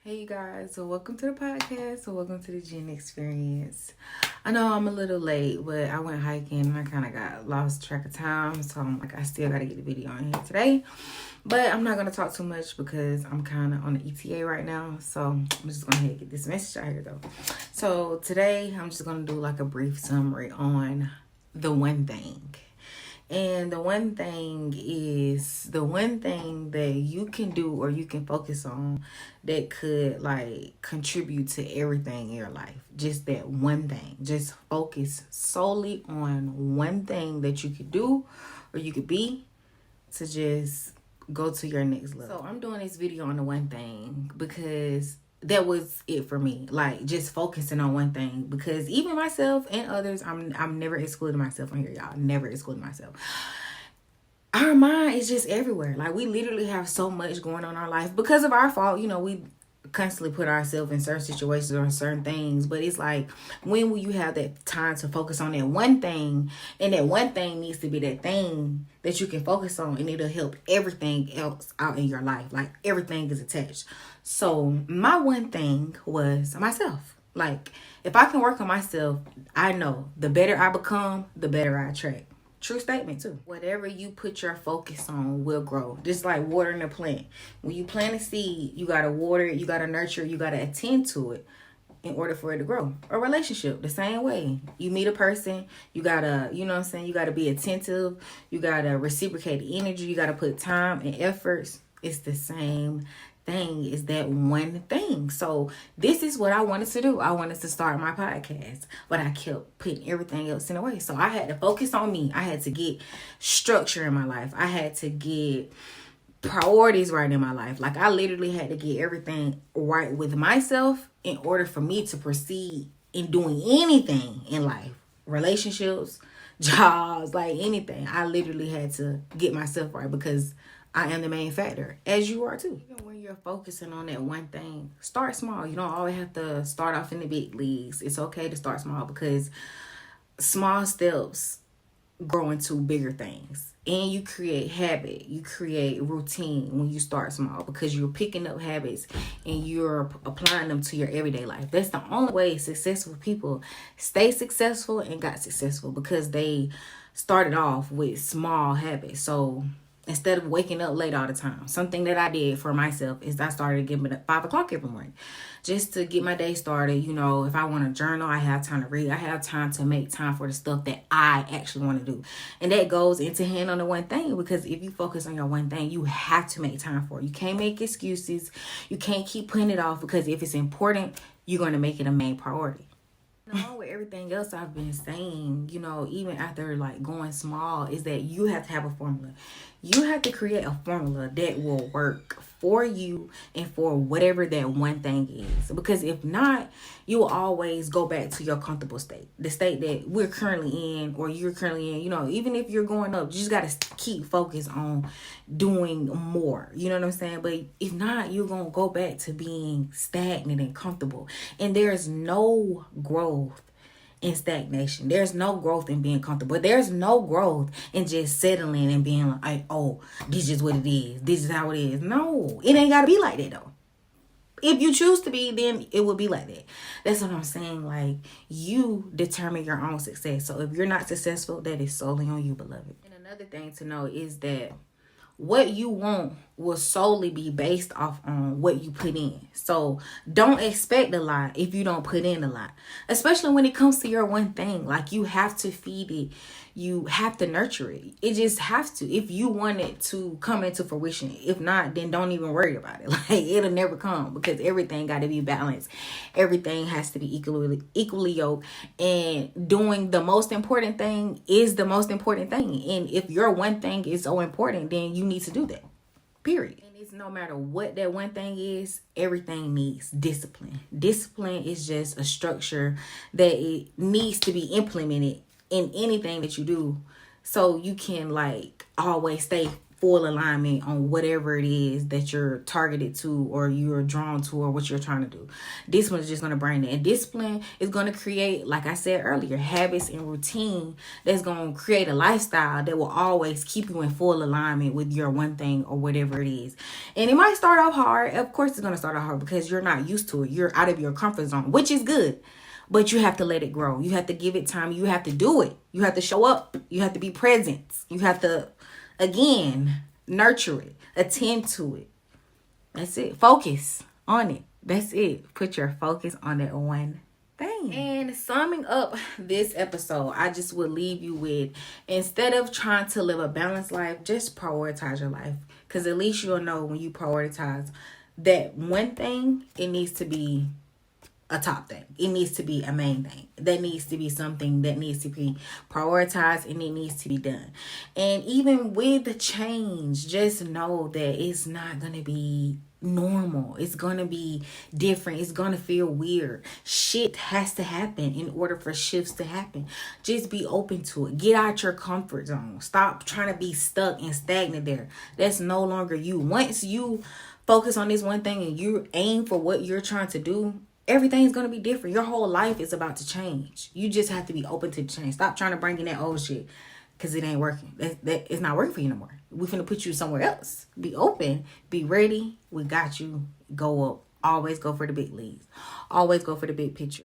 Hey you guys, so welcome to the podcast. So welcome to the Jen Experience. I know I'm a little late, but I went hiking and I kind of got lost track of time. So I'm like, I still got to get the video on here today. But I'm not going to talk too much because I'm kind of on the ETA right now. So I'm just going to get this message out here though. So today I'm just going to do like a brief summary on the one thing. And the one thing that you can do or you can focus on that could like contribute to everything in your life. Just that one thing. Just focus solely on one thing that you could do or you could be to just go to your next level. So I'm doing this video on the one thing because that was it for me. Like just focusing on one thing, because even myself and others, I'm never excluding myself on here, y'all. Never excluding myself. Our mind is just everywhere. Like we literally have so much going on in our life because of our fault. You know, we constantly put ourselves in certain situations or certain things, but it's like, when will you have that time to focus on that one thing? And that one thing needs to be that thing that you can focus on, and it'll help everything else out in your life. Like everything is attached. So my one thing was myself. Like if I can work on myself, I know the better I become, the better I attract. True statement too. Whatever you put your focus on will grow. Just like watering a plant. When you plant a seed, you gotta water it, you gotta nurture it, you gotta attend to it in order for it to grow. A relationship, the same way. You meet a person, you gotta, you know what I'm saying, you gotta be attentive, you gotta reciprocate the energy, you gotta put time and efforts. It's the same thing, is that one thing. So this is what I wanted to do. I wanted to start my podcast, but I kept putting everything else in the way. So I had to focus on me. I had to get structure in my life. I had to get priorities right in my life. Like I literally had to get everything right with myself in order for me to proceed in doing anything in life. Relationships, jobs, like anything. I literally had to get myself right because I am the main factor, as you are too. Even when you're focusing on that one thing, start small. You don't always have to start off in the big leagues. It's okay to start small, because small steps grow into bigger things. And you create habit, you create routine when you start small, because you're picking up habits and you're applying them to your everyday life. That's the only way successful people stay successful and got successful, because they started off with small habits. So instead of waking up late all the time, something that I did for myself is I started getting up at 5 o'clock every morning just to get my day started. You know, if I want to journal, I have time to read. I have time to make time for the stuff that I actually want to do. And that goes into hand on the one thing, because if you focus on your one thing, you have to make time for it. You can't make excuses. You can't keep putting it off, because if it's important, you're going to make it a main priority. Along with everything else I've been saying, you know, even after like going small, is that you have to have a formula. You have to create a formula that will work for you and for whatever that one thing is. Because if not, you will always go back to your comfortable state. The state that we're currently in, or you're currently in. You know, even if you're going up, you just got to keep focused on doing more. You know what I'm saying? But if not, you're going to go back to being stagnant and comfortable. And there's no growth in stagnation. There's no growth in being comfortable. There's no growth in just settling and being like, oh, this is what it is. This is how it is. No, it ain't got to be like that though. If you choose to be, then it will be like that. That's what I'm saying. Like, you determine your own success. So if you're not successful, that is solely on you, beloved. And another thing to know is that what you want will solely be based off on what you put in. So don't expect a lot if you don't put in a lot, especially when it comes to your one thing. Like, you have to feed it. You have to nurture it. It just has to, if you want it to come into fruition. If not, then don't even worry about it. Like, it'll never come, because everything got to be balanced. Everything has to be equally yoked, and doing the most important thing is the most important thing. And if your one thing is so important, then you need to do that, period. And it's no matter what that one thing is, everything needs discipline. Discipline is just a structure that it needs to be implemented in anything that you do, so you can like always stay full alignment on whatever it is that you're targeted to or you're drawn to or what you're trying to do. Discipline is just going to bring it. And discipline is going to create, like I said earlier, habits and routine that's going to create a lifestyle that will always keep you in full alignment with your one thing or whatever it is. And it might start off hard. Of course it's going to start off hard because you're not used to it. You're out of your comfort zone, which is good. But you have to let it grow. You have to give it time. You have to do it. You have to show up. You have to be present. You have to, again, nurture it. Attend to it. That's it. Focus on it. That's it. Put your focus on that one thing. And summing up this episode, I just would leave you with, instead of trying to live a balanced life, just prioritize your life. Because at least you'll know when you prioritize that one thing, it needs to be a top thing. It needs to be a main thing. That needs to be something that needs to be prioritized and it needs to be done. And even with the change, just know that it's not going to be normal. It's going to be different. It's going to feel weird. Shit has to happen in order for shifts to happen. Just be open to it. Get out your comfort zone. Stop trying to be stuck and stagnant there. That's no longer you. Once you focus on this one thing and you aim for what you're trying to do, everything's going to be different. Your whole life is about to change. You just have to be open to change. Stop trying to bring in that old shit because it ain't working. It's not working for you no more. We're finna put you somewhere else. Be open. Be ready. We got you. Go up. Always go for the big leagues. Always go for the big picture.